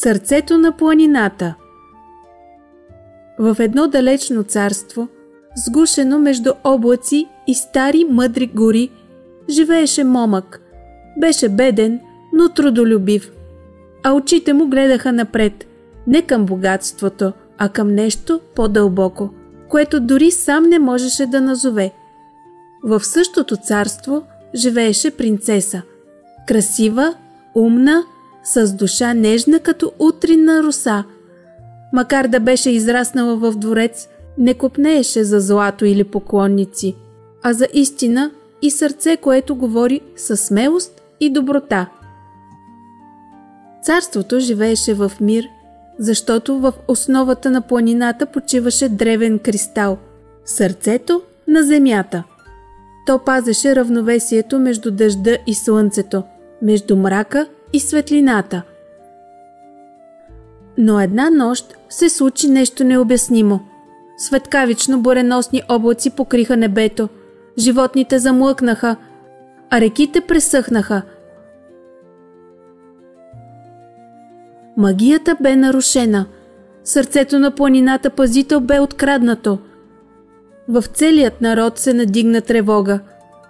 Сърцето на планината. В едно далечно царство, сгушено между облаци и стари мъдри гори, живееше момък. Беше беден, но трудолюбив, а очите му гледаха напред, не към богатството, а към нещо по-дълбоко, което дори сам не можеше да назове. В същото царство живееше принцеса. Красива, умна, с душа нежна като утринна роса. Макар да беше израснала в дворец, не копнееше за злато или поклонници, а за истина и сърце, което говори със смелост и доброта. Царството живееше в мир, защото в основата на планината почиваше древен кристал – сърцето на земята. То пазеше равновесието между дъжда и слънцето, между мрака и светлината. Но една нощ се случи нещо необяснимо. Светкавично буреносни облаци покриха небето, животните замлъкнаха, а реките пресъхнаха. Магията бе нарушена. Сърцето на планината пазител бе откраднато. В целият народ се надигна тревога.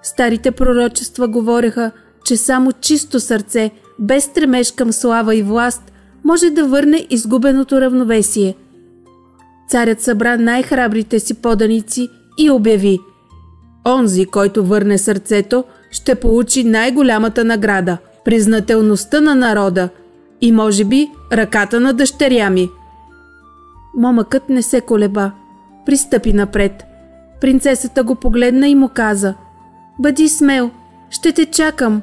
Старите пророчества говореха, че само чисто сърце, без стремеж към слава и власт, може да върне изгубеното равновесие. Царят събра най-храбрите си поданици и обяви: онзи, който върне сърцето, ще получи най-голямата награда – признателността на народа и може би ръката на дъщеря ми. Момъкът не се колеба. Пристъпи напред. Принцесата го погледна и му каза: бъди смел, ще те чакам.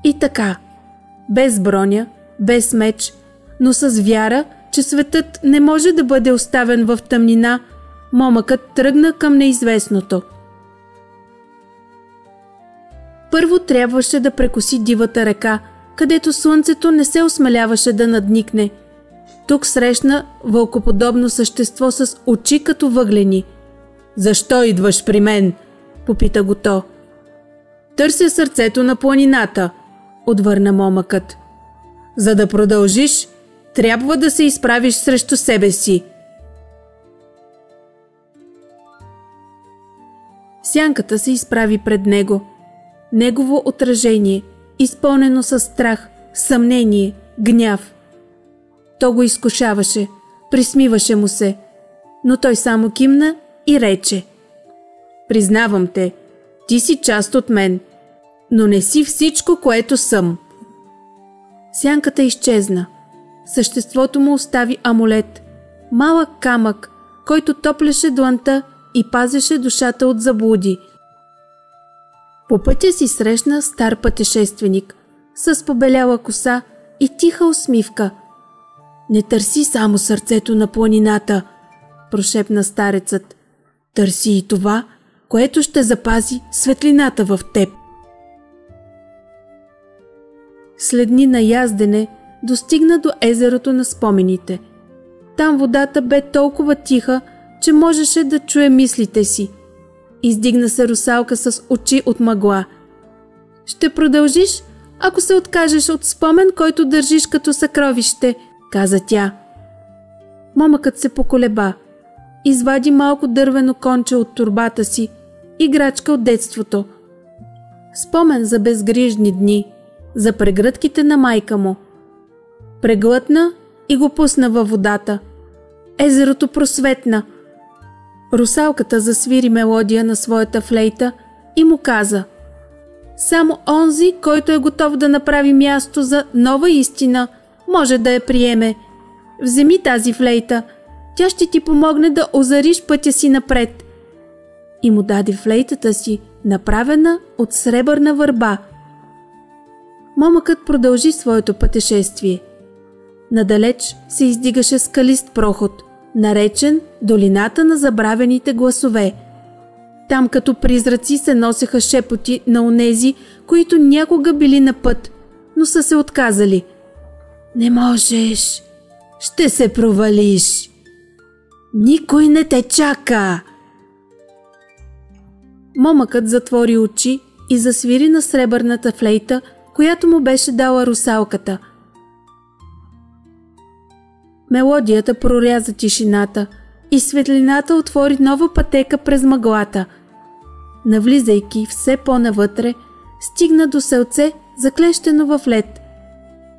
И така, без броня, без меч, но с вяра, че светът не може да бъде оставен в тъмнина, момъкът тръгна към неизвестното. Първо трябваше да прекоси дивата река, където слънцето не се осмеляваше да надникне. Тук срещна вълкоподобно същество с очи като въглени. «Защо идваш при мен?» попита го то. «Търся сърцето на планината», отвърна момъкът. «За да продължиш, трябва да се изправиш срещу себе си». Сянката се изправи пред него. Негово отражение, изпълнено със страх, съмнение, гняв. То го изкушаваше, присмиваше му се, но той само кимна и рече: «Признавам те, ти си част от мен, но не си всичко, което съм». Сянката изчезна. Съществото му остави амулет, малък камък, който топлеше дланта и пазеше душата от заблуди. По пътя си срещна стар пътешественик с побеляла коса и тиха усмивка. «Не търси само сърцето на планината», прошепна старецът. «Търси и това, което ще запази светлината в теб». След дни на яздене достигна до езерото на спомените. Там водата бе толкова тиха, че можеше да чуе мислите си. Издигна се русалка с очи от мъгла. «Ще продължиш, ако се откажеш от спомен, който държиш като съкровище», каза тя. Момъкът се поколеба. Извади малко дървено конче от торбата си, играчка от детството. Спомен за безгрижни дни, за прегръдките на майка му. Преглътна и го пусна във водата. Езерото просветна. Русалката засвири мелодия на своята флейта и му каза: «Само онзи, който е готов да направи място за нова истина, може да я приеме. Вземи тази флейта, тя ще ти помогне да озариш пътя си напред». И му даде флейтата си, направена от сребърна върба. Момъкът продължи своето пътешествие. Надалеч се издигаше скалист проход, наречен Долината на забравените гласове. Там като призраци се носеха шепоти на онези, които някога били на път, но са се отказали. «Не можеш! Ще се провалиш! Никой не те чака!» Момъкът затвори очи и засвири на сребърната флейта, която му беше дала русалката. Мелодията проряза тишината и светлината отвори нова пътека през мъглата. Навлизайки все по-навътре, стигна до селце, заклещено в лед.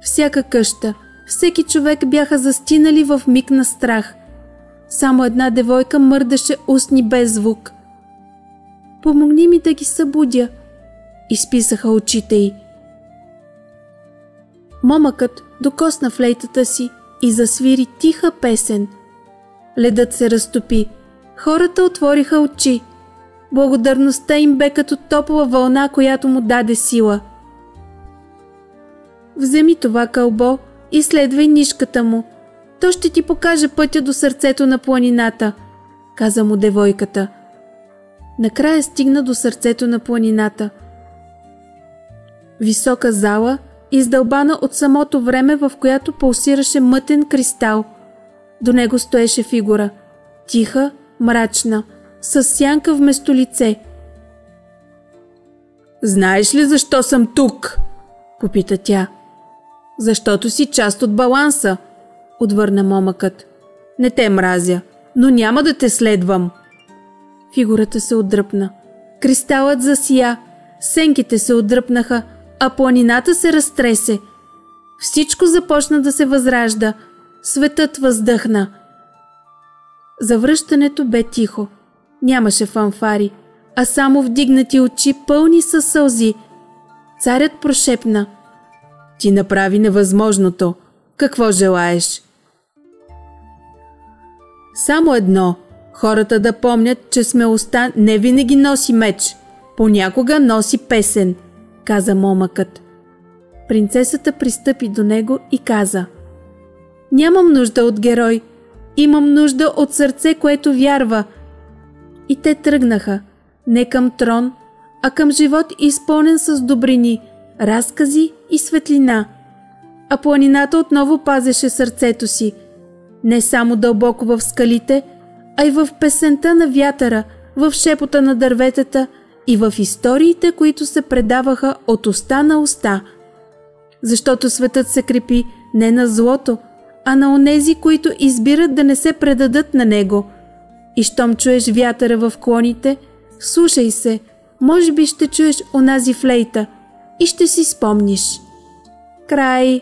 Всяка къща, всеки човек бяха застинали в миг на страх. Само една девойка мърдаше устни без звук. Помогни ми да ги събудя, изписаха очите й. Момъкът докосна флейтата си и засвири тиха песен. Ледът се разтопи. Хората отвориха очи. Благодарността им бе като топла вълна, която му даде сила. Вземи това кълбо и следвай нишката му. То ще ти покаже пътя до сърцето на планината, каза му девойката. Накрая стигна до сърцето на планината. Висока зала, издълбана от самото време, в която пулсираше мътен кристал. До него стоеше фигура. Тиха, мрачна, с сянка вместо лице. Знаеш ли защо съм тук? Попита тя. Защото си част от баланса, отвърна момъкът. Не те мразя, но няма да те следвам. Фигурата се отдръпна. Кристалът засия, сенките се отдръпнаха, а планината се разтресе. Всичко започна да се възражда. Светът въздъхна. Завръщането бе тихо. Нямаше фанфари, а само вдигнати очи, пълни със сълзи. Царят прошепна. Ти направи невъзможното. Какво желаеш? Само едно. Хората да помнят, че смелостта не винаги носи меч. Понякога носи песен, каза момъкът. Принцесата пристъпи до него и каза: Нямам нужда от герой. Имам нужда от сърце, което вярва. И те тръгнаха, не към трон, а към живот изпълнен с добрини, разкази и светлина. А планината отново пазеше сърцето си, не само дълбоко в скалите, а и в песента на вятъра, в шепота на дърветата и в историите, които се предаваха от уста на уста. Защото светът се крепи не на злото, а на онези, които избират да не се предадат на него. И щом чуеш вятъра в клоните, слушай се, може би ще чуеш онази флейта и ще си спомниш. Край.